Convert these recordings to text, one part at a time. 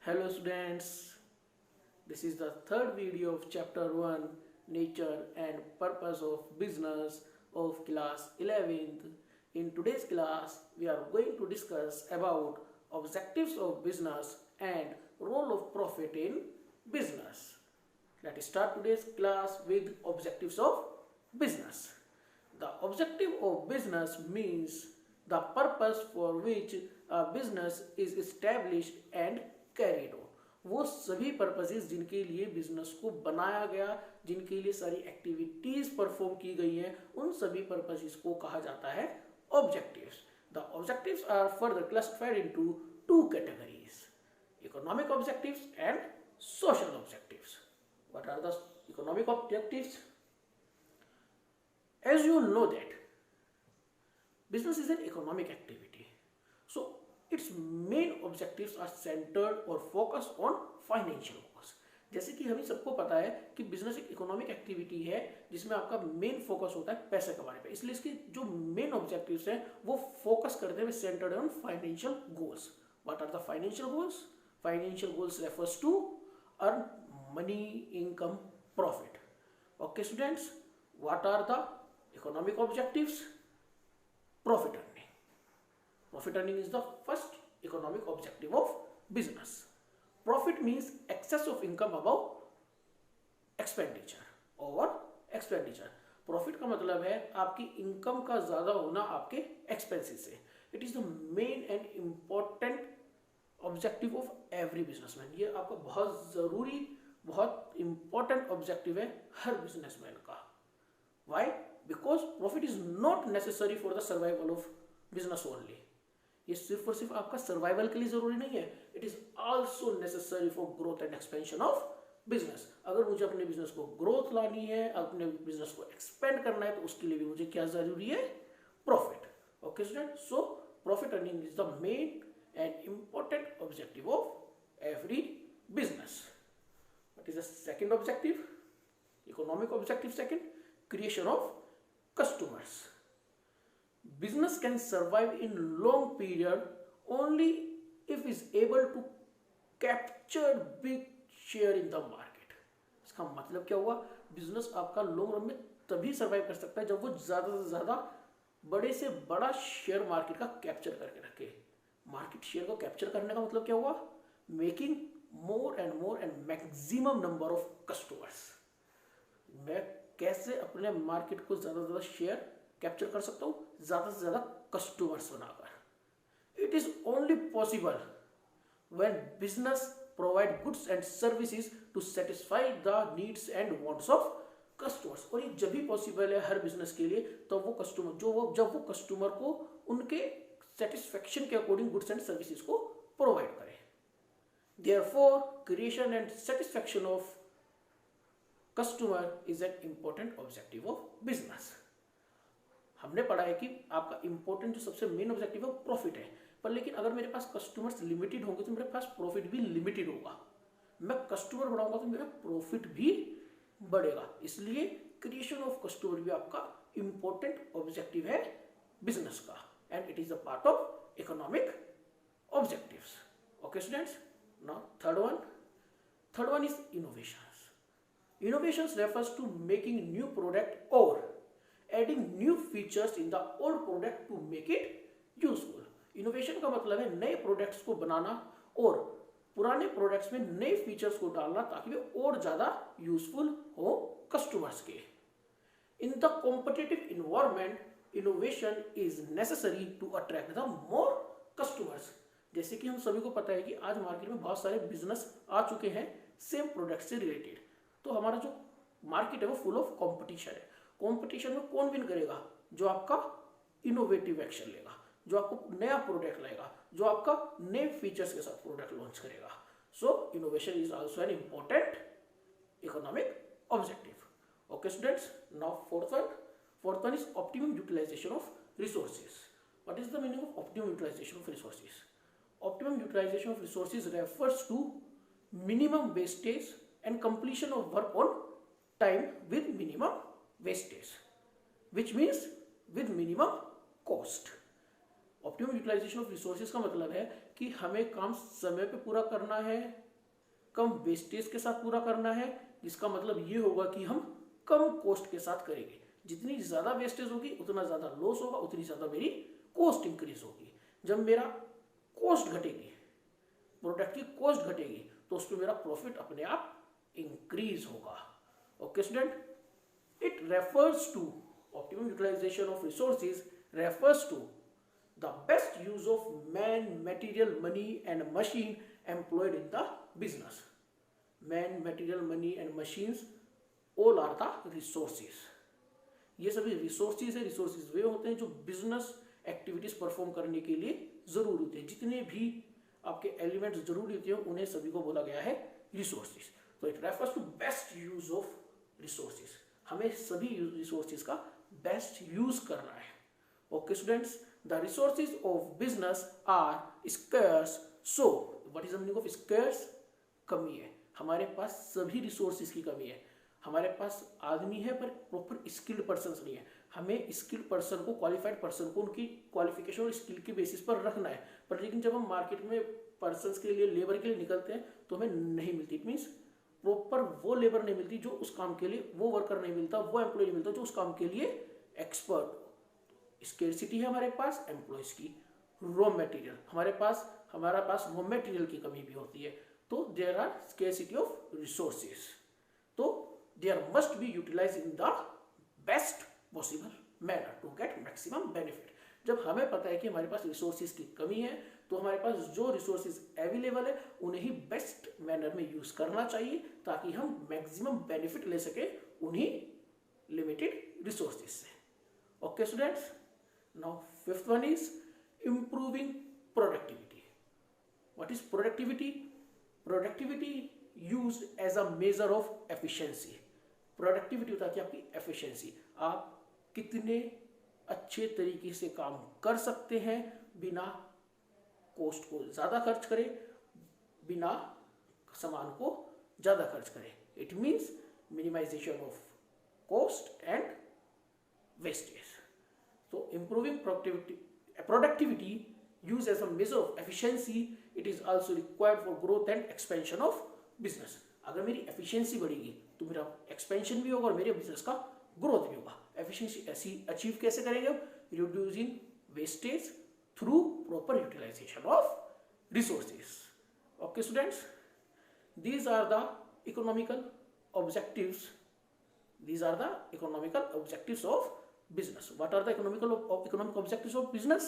Hello students, this is the third video of chapter 1 Nature and Purpose of Business of class 11th. In today's class, we are going to discuss about objectives of business and role of profit in business. Let us start today's class with objectives of business. The objective of business means the purpose for which a business is established and carried हो, वो सभी purposes जिनके लिए business को बनाया गया, जिनके लिए सारी एक्टिविटीज परफॉर्म की गई हैं, उन सभी पर्पसेस को कहा जाता है objectives. The objectives are further classified into two categories, economic objectives and social objectives. What are the economic objectives? As you know that business is an economic activity, so its main objectives are centered or focused on financial goals. जैसे कि हमें सबको पता है कि business एक economic activity है जिसमें आपका मेन फोकस होता है पैसे कमाने पे, इसलिए इसके जो मेन ऑब्जेक्टिव्स हैं वो फोकस करते हुए centred on financial goals. What are the financial goals? Financial goals refers to earn money, income, profit. Okay students, what are the economic objectives? Profit earning. Profit earning is the first economic objective of business. Profit means excess of income above expenditure. Over expenditure. Profit का मतलब है आपकी income का ज्यादा होना आपके expenses से. It is the main and important objective of every businessman. ये आपका बहुत जरूरी, बहुत important objective है हर businessman का. Why? Because profit is not necessary for the survival of business only. ये सिर्फ और सिर्फ आपका सर्वाइवल के लिए जरूरी नहीं है. It is also necessary for growth and expansion of business. अगर मुझे अपने बिजनेस को ग्रोथ लानी है, अपने बिजनेस को एक्सपेंड करना है, तो उसके लिए भी मुझे क्या जरूरी है? Profit. Okay student, so profit earning is the main and important objective of every business. What is the second objective? Economic objective second, creation of customers. Business can survive in long period only if is able to capture big share in the market. इसका मतलब क्या हुआ? Business आपका long run में तभी survive कर सकता है जब वो ज्यादा से ज्यादा बड़े से बड़ा शेयर मार्केट का कैप्चर करके रखे. मार्केट शेयर को कैप्चर करने का मतलब क्या हुआ? Making more and maximum number of customers. मैं कैसे अपने मार्केट को ज्यादा से ज्यादा शेयर कैप्चर कर सकता हूं? ज्यादा से ज्यादा कस्टमर्स बनाकर. It is only possible when business provide goods and services to satisfy the needs and wants of customers. और ये जब भी पॉसिबल है हर बिजनेस के लिए तो वो कस्टमर जब वो कस्टमर को उनके सेटिस्फेक्शन के अकॉर्डिंग गुड्स एंड सर्विसेज को प्रोवाइड करे. Therefore creation and satisfaction of customer is an important objective of business. हमने पढ़ा है कि आपका इंपॉर्टेंट जो सबसे मेन ऑब्जेक्टिव है प्रॉफिट है, पर लेकिन अगर मेरे पास कस्टमर्स लिमिटेड होंगे तो मेरे पास प्रॉफिट भी लिमिटेड होगा. मैं कस्टमर बढ़ाऊंगा तो मेरा प्रॉफिट भी बढ़ेगा. इसलिए क्रिएशन ऑफ कस्टमर भी आपका इंपॉर्टेंट ऑब्जेक्टिव है बिजनेस का, and it is a part of economic objectives. Okay students, now third one is innovation. Innovations refers to making new product or adding new features in the old product to make it useful. Innovation का मतलब है नए products को बनाना और पुराने products में नए features को डालना ताकि वे और ज्यादा यूजफुल हो कस्टमर्स के. In the competitive environment, innovation is necessary to attract the more customers. जैसे कि हम सभी को पता है कि आज मार्केट में बहुत सारे बिजनेस आ चुके हैं सेम प्रोडक्ट से रिलेटेड. तो हमारा जो मार्केट है वो फुल ऑफ कंपटीशन है. कंपटीशन में कौन विन करेगा? जो आपका इनोवेटिव एक्शन लेगा, जो आपको नया प्रोडक्ट लाएगा, जो आपका नए फीचर्स के साथ प्रोडक्ट लॉन्च करेगा. So innovation is also an important economic objective. Okay students, now fourth one is optimum utilisation of resources. What is the meaning of optimum utilisation of resources? Optimum utilisation of resources refers to minimum wastage and completion of work on time with minimum wastage, which means with minimum cost. Optimum utilisation of resources का मतलब है कि हमें काम समय पे पूरा करना है, कम वेस्टेज के साथ पूरा करना है, जिसका मतलब ये होगा कि हम कम कॉस्ट के साथ करेंगे। जितनी ज्यादा वेस्टेज होगी उतना ज्यादा लॉस होगा, उतनी ज्यादा मेरी कॉस्ट इंक्रीज होगी। जब मेरा कॉस्ट घटेगी, प्रोडक्ट की कॉस्ट घटेगी, तो उस पर मेरा प्रॉफिट अपने आप इंक्रीज होगा। Okay student, it refers to optimum utilisation of resources refers to the best use of man, material, money and machine employed in the business. Man, material, money and machines all are the resources. ये सभी resources है। Resources वे होते हैं जो business activities perform करने के लिए जरूरी होते हैं। जितने भी आपके एलिमेंट्स जरूरी होते हैं उन्हें सभी को बोला गया है रिसोर्सेज। तो it refers to best use of resources. हमें सभी रिसोर्सेज का बेस्ट यूज करना है। Okay students, the resources of business are scarce. So what is the meaning of scarce? कमी है, हमारे पास सभी रिसोर्सेज की कमी है। हमारे पास आदमी है पर प्रॉपर स्किल्ड पर्सन नहीं है। हमें स्किल्ड पर्सन को, क्वालिफाइड पर्सन को उनकी क्वालिफिकेशन और स्किल के बेसिस पर रखना है, पर लेकिन जब हम मार्केट में पर्सन के लिए, लेबर के लिए निकलते हैं तो हमें नहीं मिलती। इट मीन्स प्रॉपर वो लेबर नहीं मिलती जो उस काम के लिए, वो वर्कर नहीं मिलता, वो एम्प्लॉय नहीं मिलता जो उस काम के लिए एक्सपर्ट। स्केर्सिटी है हमारे पास एम्प्लॉयज की। रॉ मटेरियल हमारे पास रॉ मटेरियल की कमी भी होती है। तो there are scarcity of resources. तो there must be utilize in the best possible manner to get maximum benefit. जब हमें पता है कि हमारे पास रिसोर्सेज की कमी है तो हमारे पास जो रिसोर्सेज अवेलेबल है उन्हें ही बेस्ट मैनर में यूज करना चाहिए ताकि हम मैक्सिमम बेनिफिट ले सके उन्हीं लिमिटेड रिसोर्सेज से। Okay students, now fifth one is improving productivity. What is productivity? Productivity used as a measure of efficiency. Productivity होता है कि आपकी efficiency, आप कितने अच्छे तरीके से काम कर सकते हैं बिना कॉस्ट को ज्यादा खर्च करें, बिना सामान को ज्यादा खर्च करें। It means minimization of cost and wastage. So improving productivity used as a measure of efficiency, it is also required for growth and expansion of business. अगर मेरी efficiency बढ़ेगी तो मेरा expansion भी होगा और मेरे business का growth भी होगा। efficiency ऐसी achieve कैसे करेंगे? Reducing wastage through proper utilization of resources. Okay students, these are the economical objectives. These are the economical objectives of business. What are the economic objectives of business?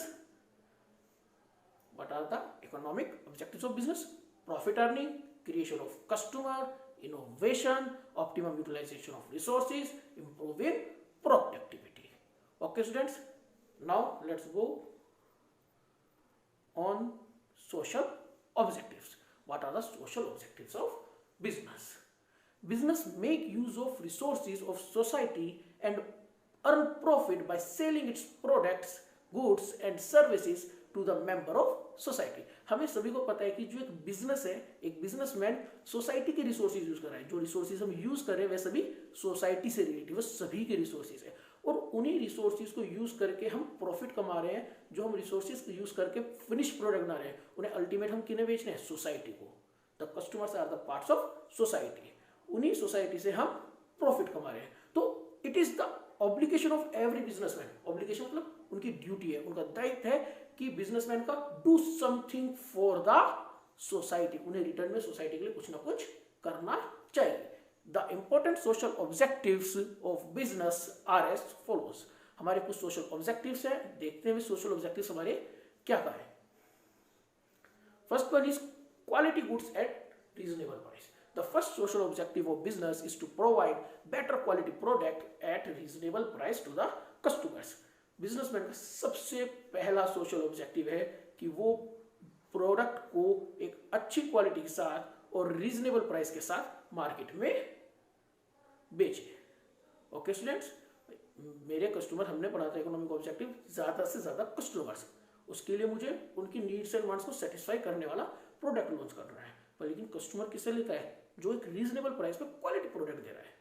What are the economic objectives of business? Profit earning, creation of customer, innovation, optimum utilization of resources, improving productivity. Okay students, now let's go on social objectives. What are the social objectives of business? Business make use of resources of society and earn profit by selling its products, goods and services to the member of society. हमें सभी को पता है कि जो एक business है, एक बिजनेसमैन सोसाइटी के रिसोर्सेज यूज कर रहा है। जो रिसोर्सेज हम यूज कर रहे हैं वे सभी सोसाइटी से रिलेटेड, वो सभी के रिसोर्सेज है और उन्हीं रिसोर्सेज को यूज करके हम प्रॉफिट कमा रहे हैं। जो हम रिसोर्सेज को यूज करके फिनिश प्रोडक्ट बना रहे हैं उन्हें अल्टीमेट हम किन्हें बेच रहे हैं? सोसाइटी को। The customers are the parts of society. उन्हीं सोसाइटी से हम प्रॉफिट कमा रहे हैं। तो it is the obligation of every businessman. Obligation मतलब उनकी ड्यूटी है, उनका दायित्व है कि बिजनेसमैन का do something for the society. उन्हें रिटर्न में सोसाइटी के लिए कुछ ना कुछ करना चाहिए। The important social objectives of business are as follows. हमारे कुछ सोशल ऑब्जेक्टिव्स हैं, देखते हैं सोशल ऑब्जेक्टिव्स हमारे क्या क्या है। First one is quality goods at reasonable price. The first social objective of business is to provide better quality product at reasonable price to the customers. Businessman का सबसे पहला सोशल ऑब्जेक्टिव है कि वो प्रोडक्ट को एक अच्छी क्वालिटी के साथ और रीजनेबल प्राइस के साथ मार्केट में बेचे। ओके स्टूडेंट्स, मेरे कस्टमर, हमने पढ़ा था इकोनॉमिक ऑब्जेक्टिव, ज्यादा से ज्यादा कस्टमर्स, उसके लिए मुझे उनकी नीड्स एंड वांट्स को सेटिस्फाई करने वाला प्रोडक्ट लॉन्च करना है। पर लेकिन कस्टमर किसे लेता है? जो एक रीजनेबल प्राइस पे क्वालिटी प्रोडक्ट दे रहा है।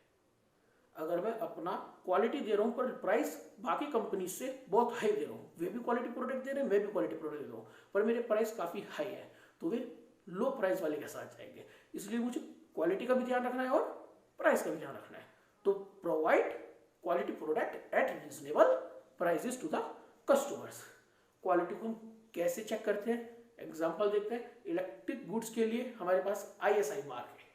अगर मैं अपना क्वालिटी दे रहा हूँ पर प्राइस बाकी कंपनी से बहुत हाई दे रहा हूँ, वे भी क्वालिटी प्रोडक्ट दे रहे हैं, मैं भी क्वालिटी प्रोडक्ट दे रहा हूँ, पर मेरे प्राइस काफ़ी हाई है, तो वे लो प्राइस वाले के साथ जाएंगे। इसलिए मुझे क्वालिटी का भी ध्यान रखना है और प्राइस का भी ध्यान रखना है। तो provide quality product at reasonable prices to the customers. Quality को हम कैसे चेक करते हैं, एग्जाम्पल देखते हैं। इलेक्ट्रिक गुड्स के लिए हमारे पास ISI मार्क है,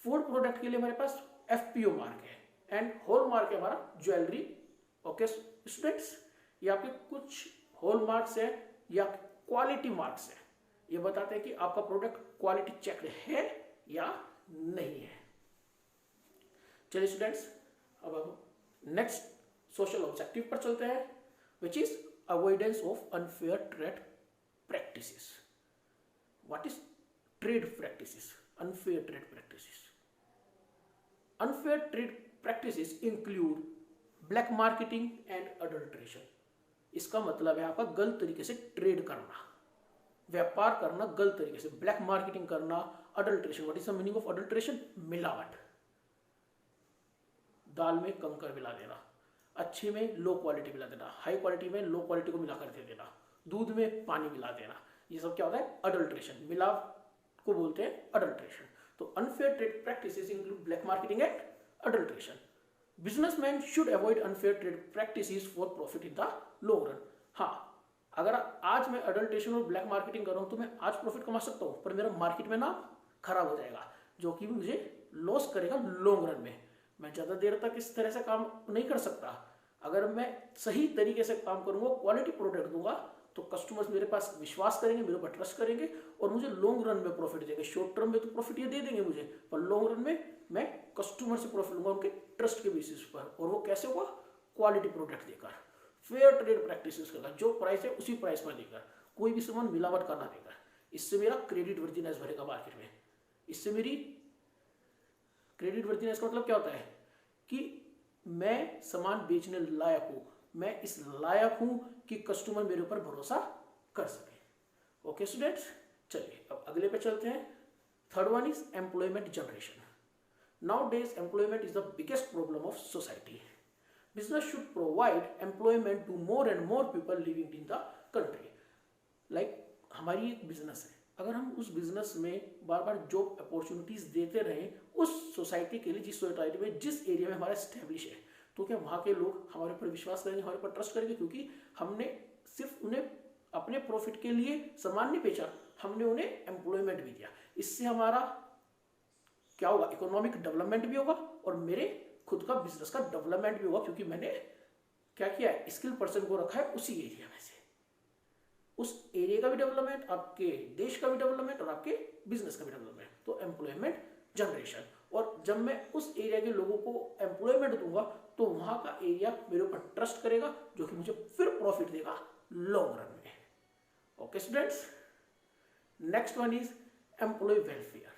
फूड प्रोडक्ट के लिए हमारे पास FPO मार्क है, एंड हॉल मार्क है हमारा ज्वेलरी। ओके स्टूडेंट्स, ये आपके कुछ हॉल मार्क्स है या क्वालिटी मार्क्स है, ये बताते हैं कि आपका प्रोडक्ट क्वालिटी चेक है या नहीं है। चलिए स्टूडेंट्स, अब हम नेक्स्ट सोशल ऑब्जेक्टिव पर चलते हैं, which is avoidance of unfair trade practices. What is trade practices? Unfair trade practices. Unfair trade practices include black marketing and adulteration। इसका मतलब है आपका गलत तरीके से ट्रेड करना, व्यापार करना गलत तरीके से, ब्लैक मार्केटिंग करना, adulteration. What is the meaning of adulteration? मिलावट। दाल में कंकर मिला देना, अच्छी में लो क्वालिटी मिला देना, हाई क्वालिटी में लो क्वालिटी को मिला कर दे देना, दूध में पानी मिला देना, ये सब क्या होता है? अडल्ट्रेशन। मिलावट को बोलते हैं अडल्ट्रेशन। तो unfair trade practices include black marketing and adulteration. Businessman should avoid unfair trade practices for profit in the long run. हाँ, अगर आज मैं अडल्ट्रेशन और ब्लैक मार्केटिंग कर रहा हूं तो मैं आज प्रॉफिट कमा सकता हूं, पर मेरा मार्केट में नाम खराब हो जाएगा, जो कि मुझे लॉस करेगा लॉन्ग रन में। मैं ज्यादा देर तक इस तरह से काम नहीं कर सकता। अगर मैं सही तरीके से काम करूंगा, क्वालिटी प्रोडक्ट दूंगा, तो कस्टमर्स मेरे पास विश्वास करेंगे, मेरे ऊपर ट्रस्ट करेंगे और मुझे लॉन्ग रन में प्रॉफिट देंगे। शॉर्ट टर्म में तो प्रॉफिट ये दे देंगे मुझे, पर लॉन्ग रन में मैं कस्टमर से प्रॉफिट लूंगा उनके ट्रस्ट के बेसिस पर। और वो कैसे होगा? क्वालिटी प्रोडक्ट देकर, फेयर ट्रेड प्रैक्टिसेस करना, जो प्राइस है उसी प्राइस पर देकर, कोई भी सामान मिलावट का ना देकर। इससे मेरा क्रेडिट वर्दीनेस बढ़ेगा मार्केट में। इससे मेरी क्रेडिट वर्दीनेस का मतलब क्या होता है कि मैं सामान बेचने लायक हूं, मैं इस लायक हूं कि कस्टमर मेरे ऊपर भरोसा कर सके। ओके स्टूडेंट्स, चलिए अब अगले पे चलते हैं। Third one is employment generation. Nowadays, employment is the biggest problem of society. Business should provide employment to more and more people living in the country. Like हमारी एक बिजनेस है, अगर हम उस बिजनेस में बार बार जॉब अपॉर्चुनिटीज देते रहें उस सोसाइटी के लिए, जिस सोसाइटी में, जिस एरिया में हमारा स्टैब्लिश है, तो क्या वहाँ के लोग हमारे ऊपर विश्वास करेंगे, हमारे ऊपर ट्रस्ट करेंगे? क्योंकि हमने सिर्फ उन्हें अपने प्रॉफिट के लिए सामान नहीं बेचा, हमने उन्हें एम्प्लॉयमेंट भी दिया। इससे हमारा क्या होगा? इकोनॉमिक डेवलपमेंट भी होगा और मेरे खुद का बिजनेस का डेवलपमेंट भी होगा, क्योंकि मैंने क्या किया है? स्किल पर्सन को रखा है उसी एरिया में से। उस एरिया का भी डेवलपमेंट, आपके देश का भी डेवलपमेंट और आपके बिजनेस का भी डेवलपमेंट। तो एम्प्लॉयमेंट जनरेशन। और जब मैं उस एरिया के लोगों को एम्प्लॉयमेंट दूंगा तो वहां का एरिया मेरे ऊपर ट्रस्ट करेगा, जो कि मुझे फिर प्रॉफिट देगा लॉन्ग रन में। Okay students, next one is employ welfare.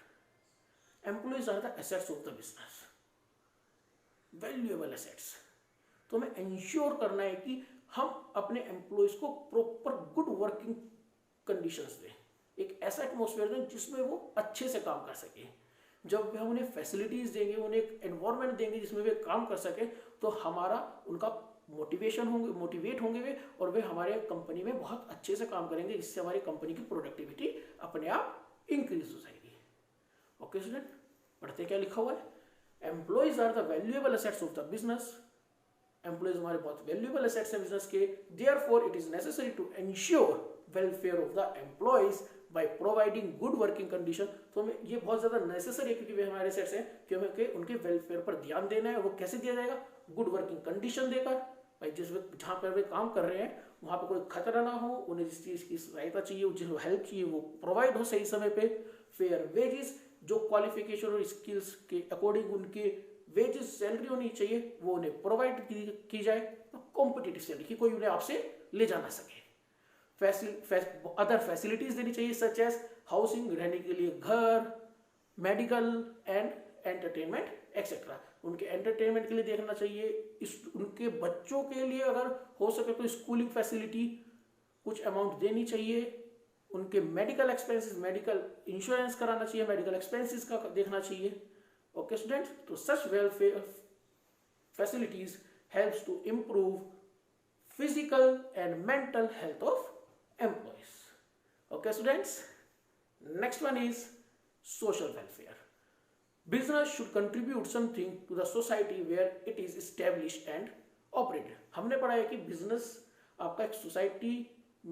Employees are the assets of the business, valuable assets. तो हमें इंश्योर करना है कि हम अपने एम्प्लॉयज को प्रॉपर गुड वर्किंग कंडीशंस दें, एक ऐसा एटमॉस्फेयर दें जिसमें वो अच्छे से काम कर सके। जब हम उन्हें फैसिलिटीज देंगे, उन्हें एक एनवायरनमेंट देंगे जिसमें वे काम कर सके, तो हमारा उनका मोटिवेट होंगे वे, और वे हमारे कंपनी में बहुत अच्छे से काम करेंगे, जिससे हमारी कंपनी की प्रोडक्टिविटी अपने आप इंक्रीज हो जाएगी। ओके स्टूडेंट, पढ़ते क्या लिखा हुआ है? Employees are the valuable assets of the business. Employees हमारे बहुत वैल्यूएबल एसेट्स हैं बिजनेस के। Therefore it is necessary to ensure welfare of the employees by providing good working condition. तो हमें ये बहुत ज्यादा नेसेसरी है, क्योंकि वे हमारे एसेट्स हैं, कि हमें उनके वेलफेयर पर ध्यान देना है। वो कैसे दिया जाएगा? गुड वर्किंग कंडीशन देकर, भाई जहां पर वे काम कर रहे हैं वहां पर कोई खतरा ना हो, उन्हें जिस चीज की सहायता चाहिए, जिस हेल्प चाहिए, वो प्रोवाइड हो सही समय पे। फेयर वेजेस, जो क्वालिफिकेशन और स्किल्स के अकॉर्डिंग उनके वेजेस, सैलरी होनी चाहिए, वो उन्हें प्रोवाइड की जाए। कॉम्पिटिटिव सैलरी की कोई उन्हें आपसे ले जा ना सके। अदर फैसिलिटीज देनी चाहिए, सच एज हाउसिंग, रहने के लिए घर, मेडिकल एंड एंटरटेनमेंट एक्सेट्रा। उनके एंटरटेनमेंट के लिए देखना चाहिए। उनके बच्चों के लिए अगर हो सके तो स्कूलिंग फैसिलिटी कुछ अमाउंट देनी चाहिए। उनके मेडिकल एक्सपेंसेस, मेडिकल इंश्योरेंस कराना चाहिए, मेडिकल एक्सपेंसेस का देखना चाहिए। ओके स्टूडेंट्स, तो सच welfare facilities helps to improve physical and mental health of employees. Okay, students. Next one is social welfare. Business should contribute something to the society where it is established and operated. हमने पढ़ा है कि business आपका एक society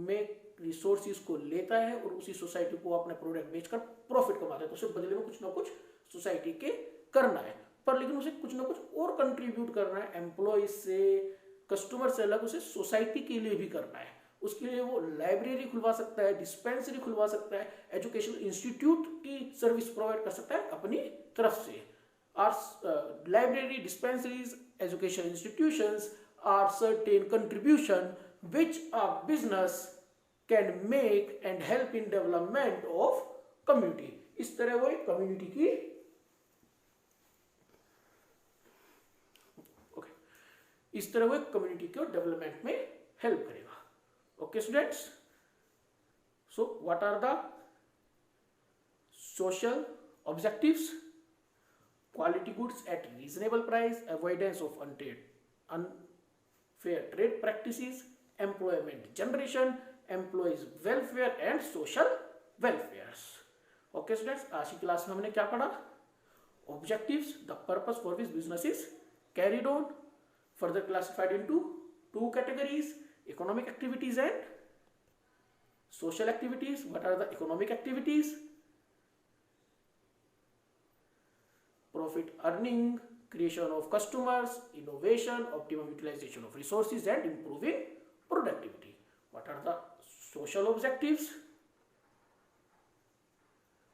में resources को लेता है और उसी सोसाइटी को अपने प्रोडक्ट बेचकर प्रॉफिट कमाता है, तो उसे बदले में कुछ ना कुछ सोसाइटी के करना है, पर लेकिन उसे कुछ ना कुछ और कंट्रीब्यूट करना है, एम्प्लॉय से, कस्टमर से अलग उसे सोसाइटी के लिए भी करना है। उसके लिए वो लाइब्रेरी खुलवा सकता है, डिस्पेंसरी खुलवा सकता है, एजुकेशनल इंस्टीट्यूट की सर्विस प्रोवाइड कर सकता है अपनी तरफ से। Or library, dispensaries, educational institutions are certain contribution which a business can make and help in development of community। इस तरह वो एक कम्युनिटी की इस तरह वो एक कम्युनिटी के डेवलपमेंट में हेल्प करेगा। Okay students, so what are the social objectives? Quality goods at reasonable price, avoidance of unfair trade practices, employment generation, employees welfare and social welfare। Okay students, आज की क्लास में हमने क्या पढ़ा? Objectives, the purpose for which business is carried on, further classified into two categories: economic activities and social activities. What are the economic activities? Profit earning, creation of customers, innovation, optimum utilization of resources and improving productivity. What are the social objectives?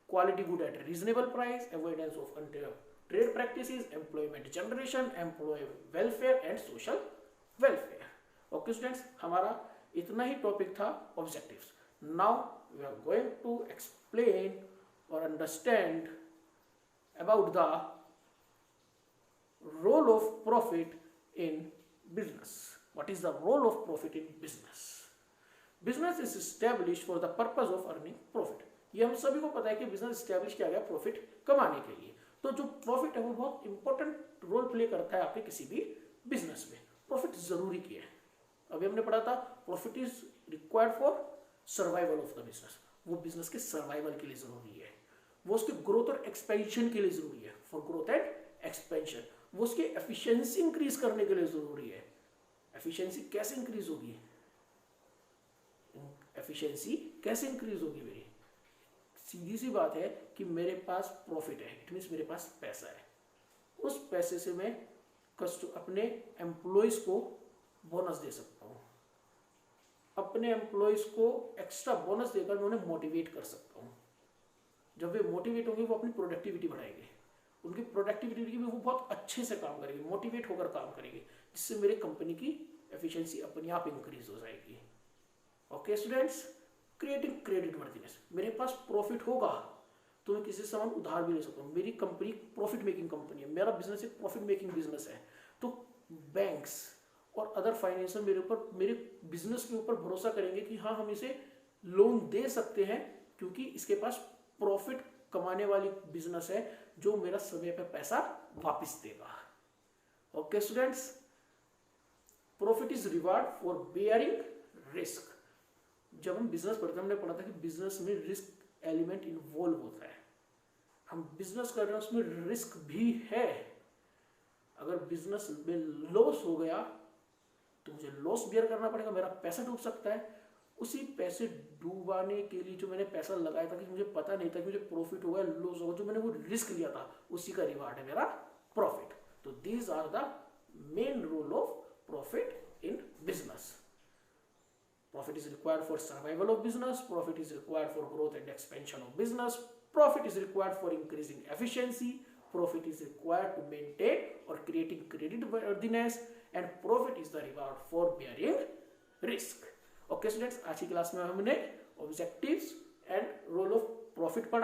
Quality good at reasonable price, avoidance of unfair trade practices, employment generation, employee welfare and social welfare। Okay students, हमारा इतना ही topic था objectives. Now we are going to explain और understand about the role of profit in business. What is the role of profit in business? Business is established for the purpose of earning profit. ये हम सभी को पता है कि business establish किया गया प्रॉफिट कमाने के लिए। तो जो प्रॉफिट है वो बहुत इंपॉर्टेंट रोल प्ले करता है आपके किसी भी बिजनेस में। प्रॉफिट जरूरी किया है, अभी हमने पढ़ा था profit is required for survival of the business. वो बिजनेस के सर्वाइवल के लिए जरूरी है, वो उसके ग्रोथ और एक्सपेंशन के लिए जरूरी है, फॉर ग्रोथ एंड एक्सपेंशन। वो उसकी एफिशिएंसी इंक्रीज करने के लिए जरूरी है। एफिशिएंसी कैसे इंक्रीज होगी? एफिशिएंसी कैसे इंक्रीज होगी मेरी? सीधी सी बात है कि मेरे पास प्रॉफिट है, इट मीन्स मेरे पास पैसा है, उस पैसे से मैं अपने एम्प्लॉयज को बोनस दे सकता हूँ, अपने एम्प्लॉयज को एक्स्ट्रा बोनस देकर मैं उन्हें मोटिवेट कर सकता हूँ। जब वे मोटिवेट होंगे वो अपनी प्रोडक्टिविटी बढ़ाएंगे, उनकी प्रोडक्टिविटी में वो बहुत अच्छे से काम करेंगे, मोटिवेट होकर काम करेंगे, जिससे मेरे कंपनी की एफिशिएंसी अपने आप इंक्रीज हो जाएगी। Okay students, creating credit worthiness. मेरे पास प्रॉफिट होगा तो मैं किसी से सामान उधार भी ले सकता हूँ। मेरी कंपनी प्रॉफिट मेकिंग कंपनी है, मेरा बिजनेस एक प्रॉफिट मेकिंग बिजनेस है, तो बैंक्स और अदर फाइनेंशियल मेरे बिजनेस के ऊपर भरोसा करेंगे कि हाँ हम इसे लोन दे सकते हैं, क्योंकि इसके पास प्रॉफिट कमाने वाली बिजनेस है जो मेरा समय पे पैसा वापस देगा। Okay students, profit is reward for bearing risk. जब हम बिजनेस पढ़ते हैं हमने पढ़ा था कि बिजनेस में रिस्क एलिमेंट इन्वॉल्व होता है। हम बिजनेस कर रहे हैं उसमें रिस्क भी है। अगर बिजनेस में लॉस हो गया तो मुझे लॉस बियर करना पड़ेगा, मेरा पैसा डूब सकता है। उसी पैसे डूबाने के लिए जो मैंने पैसा लगाया था कि मुझे पता नहीं था कि मुझे प्रॉफिट होगा लॉस होगा, जो मैंने वो रिस्क लिया था उसी का रिवार्ड है मेरा प्रॉफिट। तो these are the main role of profit in business. Profit is required for survival of business. Profit is required for growth and expansion of business. Profit is required for increasing efficiency. Profit is required to maintain or creating credit worthiness. And profit is the reward for bearing risk. Okay students, आज की class में हमने objectives and role of profit पढ़ा।